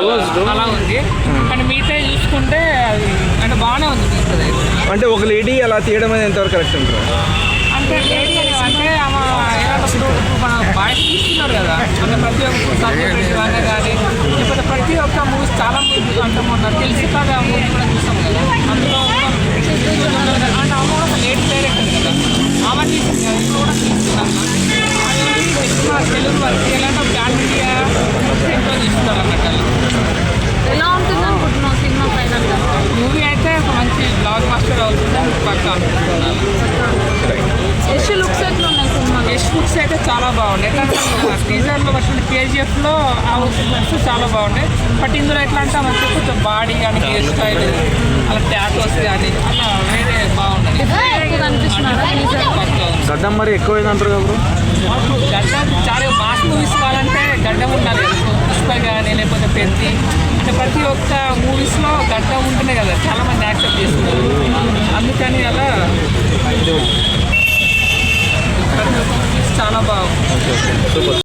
అలా ఉంది. కానీ మిగతా చూసుకుంటే అది అంటే బాగానే ఉంది మిగతాది. అంటే ఒక లేడీ అలా తీయడం అనేది ఎంతవరకు కరెక్ట్ అంటారు? అంటే లేడీ అంటే ఆమె ఏమంటే మన బాయ్స్ తీస్తున్నారు కదా, అంటే ప్రతి ఒక్క సబ్జెక్ట్ కానీ లేకపోతే ప్రతి ఒక్క మూవీస్ చాలా మూవీస్ అంటే మొన్న తెలిసి కదా మూవీ కూడా చూస్తాం కదా, అందులో అంటే ఆమె కూడా ఒక లేడీ డైరెక్టర్ కదా, ఆమె తీసింది కదా, ఇప్పుడు కూడా తీస్తున్నాను. తెలుగు వరకు ఎలాంటి బ్రాండ్ ఇండియా ఇంట్లో తీస్తున్నారు అన్నట్టు. ఎలా ఉంటుంది అనుకుంటున్నావు సినిమా ఫైనల్గా? మూవీ అయితే ఒక మంచి బ్లాక్ మాస్టర్ అవుతుందని పక్కా అనుకుంటున్నాను. యష్ లుక్స్ ఎట్లా ఉన్నాయి సినిమా? యష్ లుక్స్ అయితే చాలా బాగున్నాయి. ఎట్లా టీజర్లో వచ్చిన కేజీఎఫ్లో ఆ లుక్స్ చాలా బాగున్నాయి. బట్ ఇందులో ఎట్లా అంటే మంచి కొంచెం బాడీ కానీ హెయిర్ స్టైల్ అలా టాటోస్ కానీ అలా వేరే బాగున్నాయి. గడ్డం మరి ఎక్కువైంది అంటారు కదా? గడ్డం చాలా మాస్ మూవీస్ కావాలంటే గడ్డం ఉండాలి కదా, పుష్ప కానీ లేకపోతే పెద్ద అంటే ప్రతి ఒక్క మూవీస్లో గడ్డం ఉంటేనే కదా చాలా మంది యాక్సెప్ట్ చేస్తున్నారు. అందుకని అలా ప్రతి ఒక్క మూవీస్ చాలా బాగుంది.